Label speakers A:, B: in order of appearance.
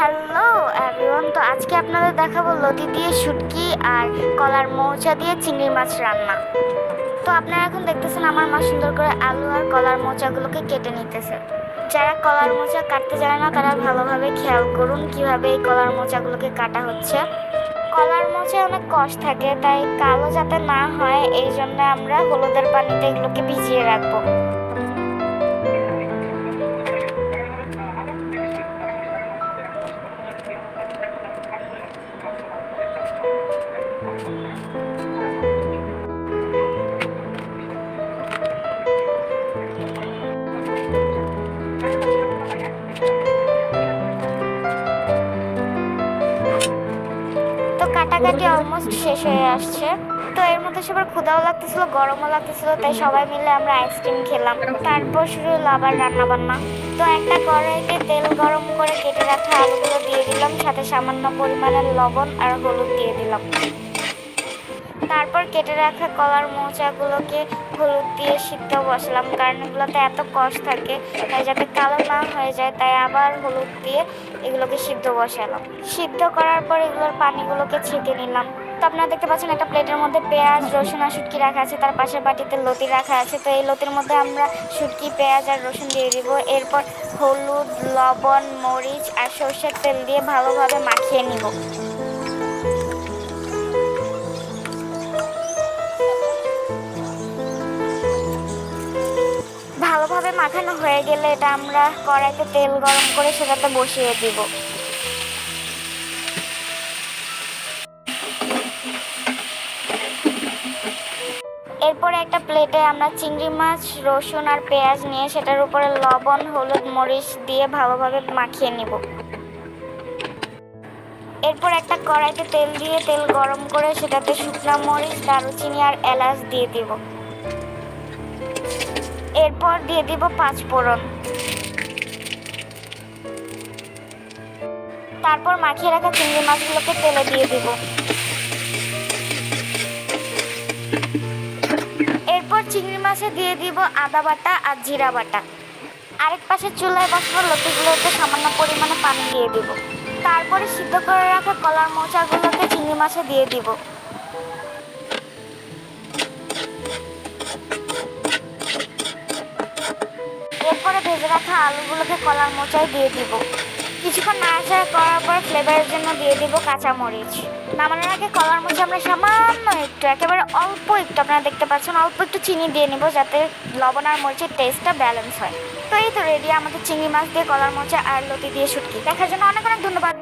A: Hello everyone, তো আজকে আপনাদের দেখাবো লতি দিয়ে শুটকি আর কলার মোচা দিয়ে চিংড়ি মাছ রান্না। তো আপনারা এখন দেখতেছেন আমার মা সুন্দর করে আলু আর কলার মোচাগুলোকে কেটে নিতেছে। যারা কলার মোচা কাটতে জানে না তারা ভালোভাবে খেয়াল করুন কিভাবে এই কলার মোচাগুলোকে কাটা হচ্ছে। কলার মোচায় অনেক কষ থাকে, তাই কালো যাতে না হয় এই জন্য আমরা হলুদের পানিতে এগুলোকে ভিজিয়ে রাখবো। তো কাটাকাটি অলমোস্ট শেষ হয়ে আসছে। তো এর মধ্যে সবার ক্ষুধাও লাগতেছিল, গরমও লাগতেছিল, তাই সবাই মিলে আমরা আইসক্রিম খেলাম। তারপর শুরু হলো আবার রান্না বান্না। তো একটা কড়াইতে তেল গরম করে কেটে রাখা আলুগুলো দিয়ে দিলাম, সাথে সামান্য পরিমাণে লবণ আর হলুদ দিয়ে দিলাম। তারপর কেটে রাখা কলার মোচাগুলোকে হলুদ দিয়ে সিদ্ধ বসালাম, কারণ এগুলোতে এত কষ থাকে, তাই যাতে কালো না হয়ে যায় তাই আবার হলুদ দিয়ে এগুলোকে সিদ্ধ বসালাম। সিদ্ধ করার পর এগুলোর পানিগুলোকে ছেঁকে নিলাম। তো আপনারা দেখতে পাচ্ছেন একটা প্লেটের মধ্যে পেঁয়াজ, রসুন আর শুটকি রাখা আছে, তার পাশের বাটিতে লতি রাখা আছে। তো এই লতির মধ্যে আমরা শুটকি, পেঁয়াজ আর রসুন দিয়ে দিব। এরপর হলুদ, লবণ, মরিচ আর সর্ষের তেল দিয়ে ভালোভাবে মাখিয়ে নিব। ভালোভাবে মাখানো হয়ে গেলে এটা আমরা কড়াইতে তেল গরম করে সেটাতে বসিয়ে দিব। এরপরে একটা প্লেটে আমরা চিংড়ি মাছ, রসুন আর পেঁয়াজ নিয়ে সেটার উপরে লবণ, হলুদ, মরিচ দিয়ে ভালোভাবে মাখিয়ে নিব। এরপর একটা কড়াইতে তেল দিয়ে তেল গরম করে সেটাতে শুকনো মরিচ, দারুচিনি আর এলাচ দিয়ে দিব। এরপর দিয়ে দিব 5 ফোড়ন। তারপর মাখিয়ে রাখা চিংড়ি মাছগুলোকে তেলে দিয়ে দিব। এরপর চিংড়ি মাছে দিয়ে দিব আদা বাটা আর জিরা বাটা। আরেক পাশে চুলায় বসানো লতিগুলোতে সামান্য পরিমাণে পানি দিয়ে দিব। তারপরে সিদ্ধ করে রাখা কলার মোচাগুলোকে চিংড়ি মাছে দিয়ে দিব। এরপরে ভেজে রাখা আলুগুলোকে কলার মোচায় দিয়ে দিব। কিছুক্ষণ নাড়াচাড়া করার পর ফ্লেভারের জন্য দিয়ে দিব কাঁচামরিচ। নামানোর আগে কলার মোচা আমরা সামান্য একটু, একেবারে অল্প একটু, আপনারা দেখতে পাচ্ছেন অল্প একটু চিনি দিয়ে নিব যাতে লবণ আর মরিচের টেস্টটা ব্যালেন্স হয়। তো এই তো রেডি আমাদের চিংড়ি মাছ দিয়ে কলার মোচা আর লতি দিয়ে শুটকি। দেখার জন্য অনেক অনেক ধন্যবাদ।